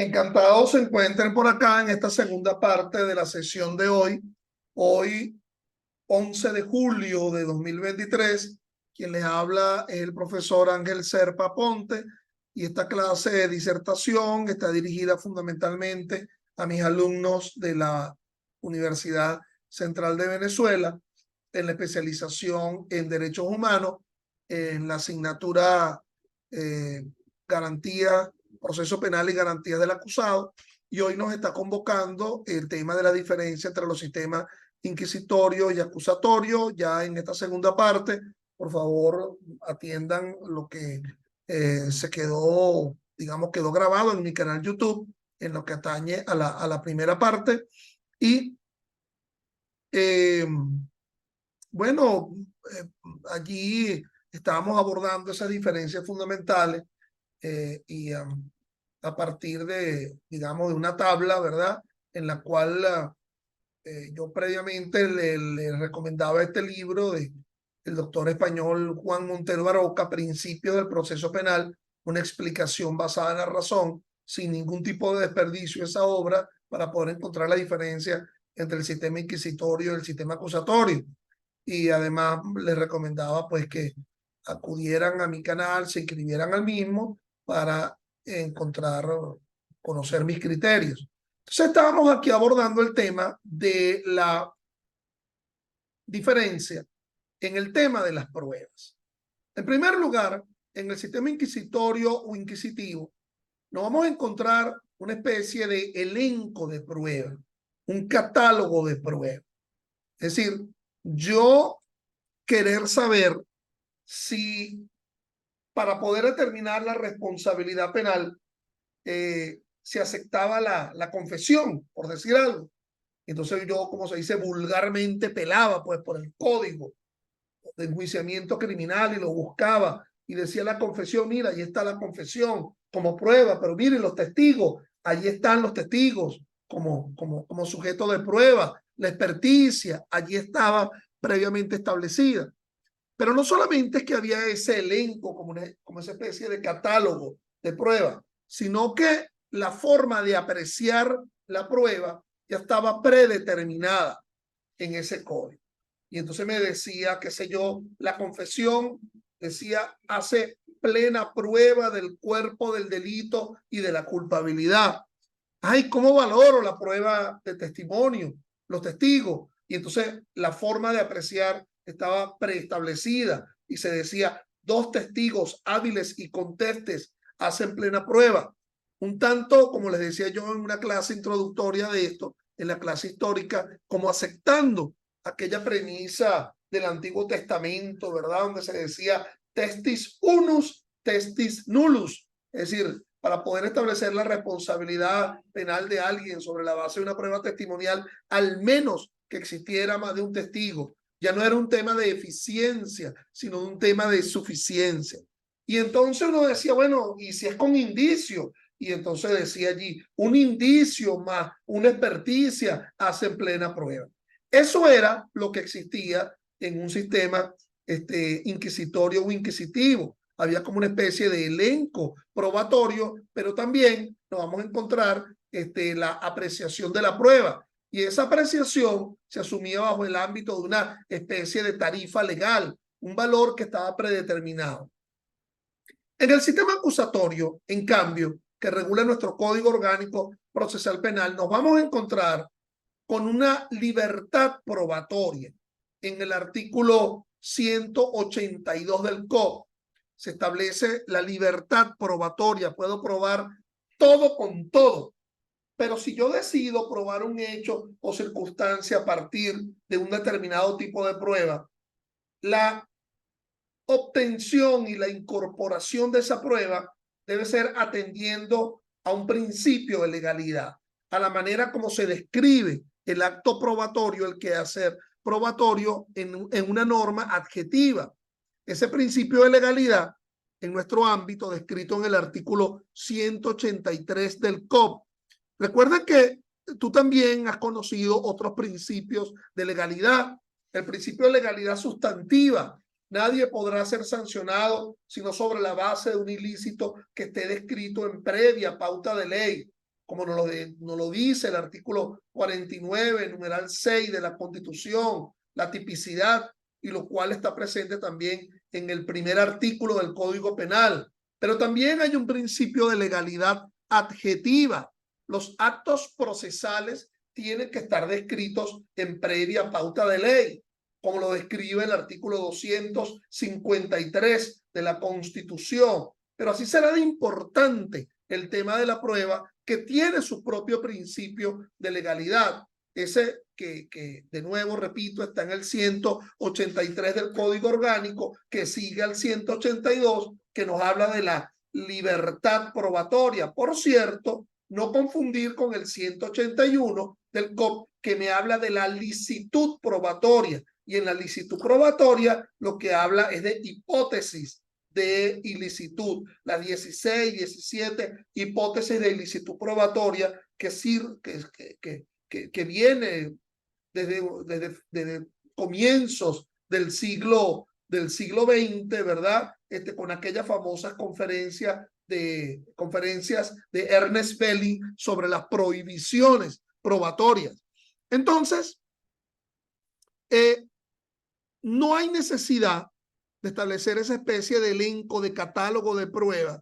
Encantados se encuentren por acá en esta segunda parte de la sesión de hoy. Hoy, 11 de julio de 2023, quien les habla es el profesor Ángel Serpa Ponte, y esta clase de disertación está dirigida fundamentalmente a mis alumnos de la Universidad Central de Venezuela en la especialización en Derechos Humanos, en la asignatura Garantía, Proceso Penal y Garantías del Acusado. Y hoy nos está convocando el tema de la diferencia entre los sistemas inquisitorio y acusatorio. Ya en esta segunda parte, por favor, atiendan lo que se quedó, digamos, quedó grabado en mi canal YouTube en lo que atañe a la primera parte. Y bueno, allí estábamos abordando esas diferencias fundamentales y a partir de, digamos, de una tabla, ¿verdad? En la cual yo previamente le recomendaba este libro del doctor español Juan Montero Aroca, Principios del Proceso Penal, una explicación basada en la razón, sin ningún tipo de desperdicio esa obra, para poder encontrar la diferencia entre el sistema inquisitorio y el sistema acusatorio. Y además les recomendaba pues que acudieran a mi canal, se inscribieran al mismo para encontrar, conocer mis criterios. Entonces estábamos aquí abordando el tema de la diferencia en el tema de las pruebas. En primer lugar, en el sistema inquisitorio o inquisitivo, nos vamos a encontrar una especie de elenco de pruebas, un catálogo de pruebas. Es decir, yo querer saber si para poder determinar la responsabilidad penal se aceptaba la confesión, por decir algo. Entonces yo, como se dice vulgarmente, pelaba pues por el código de enjuiciamiento criminal y lo buscaba y decía la confesión, mira, ahí está la confesión como prueba, pero miren los testigos, allí están los testigos como sujeto de prueba, la experticia, allí estaba previamente establecida. Pero no solamente es que había ese elenco como esa especie de catálogo de pruebas, sino que la forma de apreciar la prueba ya estaba predeterminada en ese código. Y entonces me decía, qué sé yo, la confesión decía, hace plena prueba del cuerpo del delito y de la culpabilidad. Ay, ¿cómo valoro la prueba de testimonio, los testigos? Y entonces la forma de apreciar estaba preestablecida y se decía, dos testigos hábiles y contestes hacen plena prueba. Un tanto, como les decía yo en una clase introductoria de esto, en la clase histórica, como aceptando aquella premisa del Antiguo Testamento, ¿verdad? Donde se decía testis unus, testis nullus. Es decir, para poder establecer la responsabilidad penal de alguien sobre la base de una prueba testimonial, al menos que existiera más de un testigo. Ya no era un tema de eficiencia, sino un tema de suficiencia. Y entonces uno decía, bueno, ¿y si es con indicio? Y entonces decía allí, un indicio más una experticia hacen plena prueba. Eso era lo que existía en un sistema inquisitorio o inquisitivo. Había como una especie de elenco probatorio, pero también nos vamos a encontrar la apreciación de la prueba. Y esa apreciación se asumía bajo el ámbito de una especie de tarifa legal, un valor que estaba predeterminado. En el sistema acusatorio, en cambio, que regula nuestro Código Orgánico Procesal Penal, nos vamos a encontrar con una libertad probatoria. En el artículo 182 del COP se establece la libertad probatoria. Puedo probar todo con todo. Pero si yo decido probar un hecho o circunstancia a partir de un determinado tipo de prueba, la obtención y la incorporación de esa prueba debe ser atendiendo a un principio de legalidad, a la manera como se describe el acto probatorio, el quehacer probatorio en una norma adjetiva. Ese principio de legalidad en nuestro ámbito descrito en el artículo 183 del COP. Recuerda que tú también has conocido otros principios de legalidad. El principio de legalidad sustantiva. Nadie podrá ser sancionado sino sobre la base de un ilícito que esté descrito en previa pauta de ley. como nos lo dice el artículo 49, numeral 6 de la Constitución, la tipicidad, y lo cual está presente también en el primer artículo del Código Penal. Pero también hay un principio de legalidad adjetiva. Los actos procesales tienen que estar descritos en previa pauta de ley, como lo describe el artículo 253 de la Constitución. Pero así será de importante el tema de la prueba, que tiene su propio principio de legalidad. Ese que de nuevo, repito, está en el 183 del Código Orgánico, que sigue al 182, que nos habla de la libertad probatoria. Por cierto, no confundir con el 181 del COP, que me habla de la licitud probatoria. Y en la licitud probatoria lo que habla es de hipótesis de ilicitud, las 16, 17 hipótesis de ilicitud probatoria que viene desde comienzos del siglo XX, ¿verdad? Con aquellas famosas conferencias de Ernest Belling sobre las prohibiciones probatorias. Entonces, no hay necesidad de establecer esa especie de elenco, de catálogo de pruebas,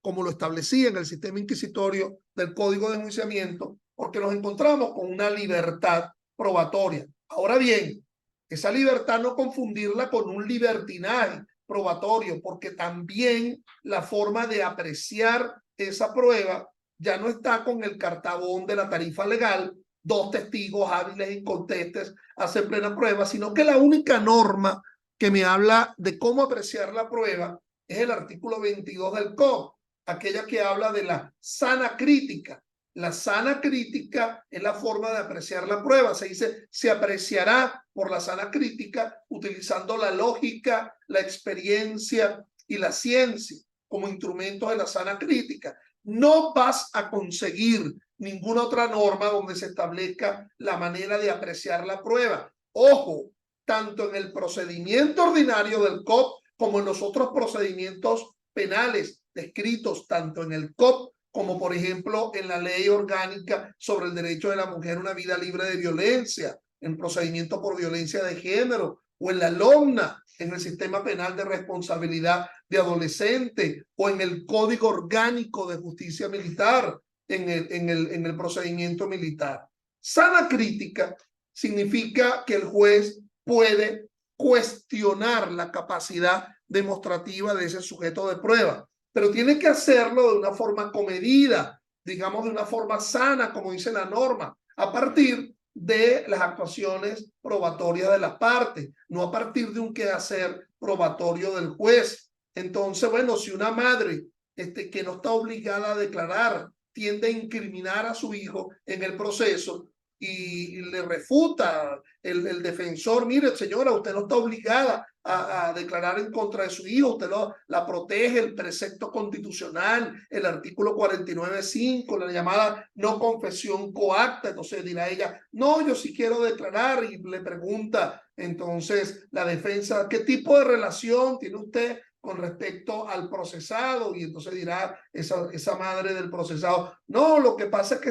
como lo establecía en el sistema inquisitorio del Código de Enjuiciamiento, porque nos encontramos con una libertad probatoria. Ahora bien, esa libertad no confundirla con un libertinaje probatorio, porque también la forma de apreciar esa prueba ya no está con el cartabón de la tarifa legal, 2 testigos hábiles y incontestes hacen plena prueba, sino que la única norma que me habla de cómo apreciar la prueba es el artículo 22 del COP, aquella que habla de la sana crítica. La sana crítica es la forma de apreciar la prueba. Se dice, se apreciará por la sana crítica utilizando la lógica, la experiencia y la ciencia como instrumentos de la sana crítica. No vas a conseguir ninguna otra norma donde se establezca la manera de apreciar la prueba. Ojo, tanto en el procedimiento ordinario del COP como en los otros procedimientos penales descritos tanto en el COP como por ejemplo en la ley orgánica sobre el derecho de la mujer a una vida libre de violencia, en procedimiento por violencia de género, o en la LOMNA, en el sistema penal de responsabilidad de adolescente, o en el Código Orgánico de Justicia Militar, en el procedimiento militar. Sana crítica significa que el juez puede cuestionar la capacidad demostrativa de ese sujeto de prueba, pero tiene que hacerlo de una forma comedida, digamos de una forma sana, como dice la norma, a partir de las actuaciones probatorias de las partes, no a partir de un quehacer probatorio del juez. Entonces, bueno, si una madre que no está obligada a declarar tiende a incriminar a su hijo en el proceso, y le refuta el defensor, mire señora, usted no está obligada a declarar en contra de su hijo, usted la protege el precepto constitucional, el artículo 49.5, la llamada no confesión coacta. Entonces dirá ella, no, yo sí quiero declarar, y le pregunta entonces la defensa, ¿qué tipo de relación tiene usted con respecto al procesado? Y entonces dirá esa madre del procesado, no, lo que pasa es que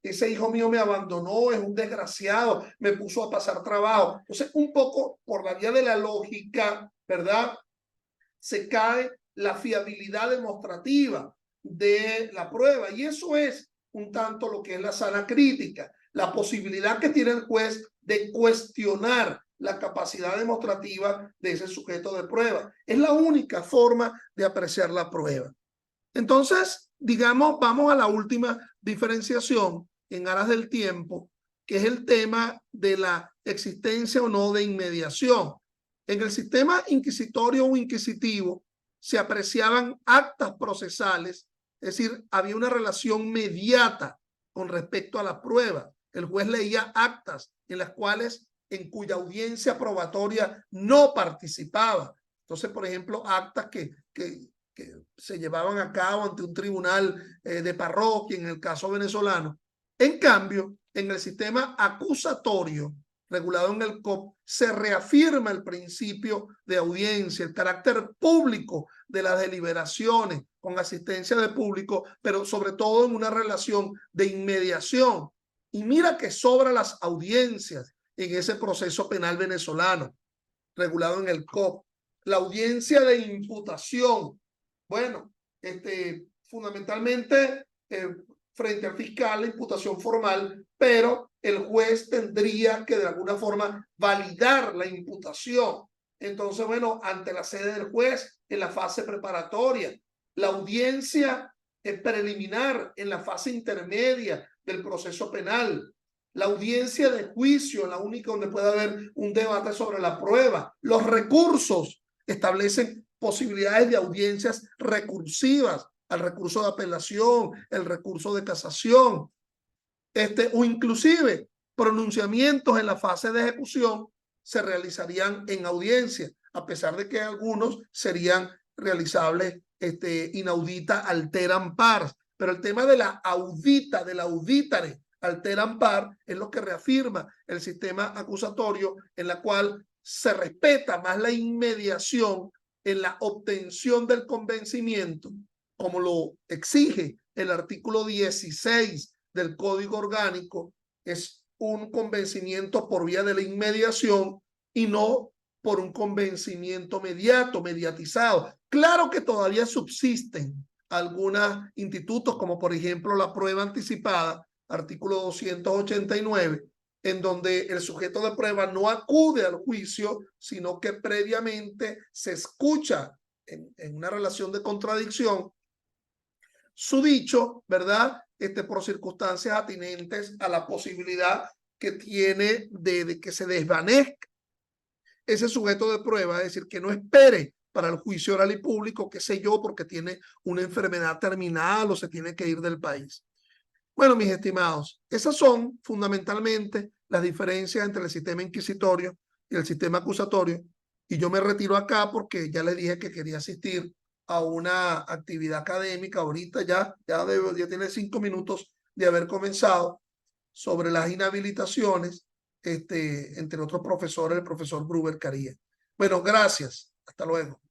ese hijo mío me abandonó, es un desgraciado, me puso a pasar trabajo. Entonces, un poco por la vía de la lógica, ¿verdad? Se cae la fiabilidad demostrativa de la prueba, y eso es un tanto lo que es la sana crítica, la posibilidad que tiene el juez de cuestionar la capacidad demostrativa de ese sujeto de prueba. Es la única forma de apreciar la prueba. Entonces, digamos, vamos a la última diferenciación en aras del tiempo, que es el tema de la existencia o no de inmediación. En el sistema inquisitorio o inquisitivo se apreciaban actas procesales, es decir, había una relación mediata con respecto a la prueba. El juez leía actas en cuya audiencia probatoria no participaba. Entonces, por ejemplo, actas que se llevaban a cabo ante un tribunal de parroquia, en el caso venezolano. En cambio, en el sistema acusatorio, regulado en el COP, se reafirma el principio de audiencia, el carácter público de las deliberaciones con asistencia de público, pero sobre todo en una relación de inmediación. Y mira que sobra las audiencias en ese proceso penal venezolano, regulado en el COP. La audiencia de imputación, bueno, fundamentalmente frente al fiscal, la imputación formal, pero el juez tendría que de alguna forma validar la imputación. Entonces, bueno, ante la sede del juez, en la fase preparatoria, la audiencia preliminar en la fase intermedia del proceso penal, la audiencia de juicio, la única donde puede haber un debate sobre la prueba, los recursos establecen posibilidades de audiencias recursivas, al recurso de apelación, el recurso de casación, o inclusive pronunciamientos en la fase de ejecución se realizarían en audiencia, a pesar de que algunos serían realizables inaudita alteram pars. Pero el tema de la audita, de la auditare alteram pars, es lo que reafirma el sistema acusatorio, en la cual se respeta más la inmediación en la obtención del convencimiento, como lo exige el artículo 16 del Código Orgánico. Es un convencimiento por vía de la inmediación y no por un convencimiento mediatizado. Claro que todavía subsisten algunos institutos, como por ejemplo la prueba anticipada, artículo 289, en donde el sujeto de prueba no acude al juicio, sino que previamente se escucha en una relación de contradicción su dicho, ¿verdad? Por circunstancias atinentes a la posibilidad que tiene de que se desvanezca ese sujeto de prueba, es decir, que no espere para el juicio oral y público, qué sé yo, porque tiene una enfermedad terminal o se tiene que ir del país. Bueno, mis estimados, esas son fundamentalmente las diferencias entre el sistema inquisitorio y el sistema acusatorio. Y yo me retiro acá porque ya les dije que quería asistir a una actividad académica. Ahorita ya tiene 5 minutos de haber comenzado sobre las inhabilitaciones, entre otros profesores, el profesor Gruber Caría. Bueno, gracias. Hasta luego.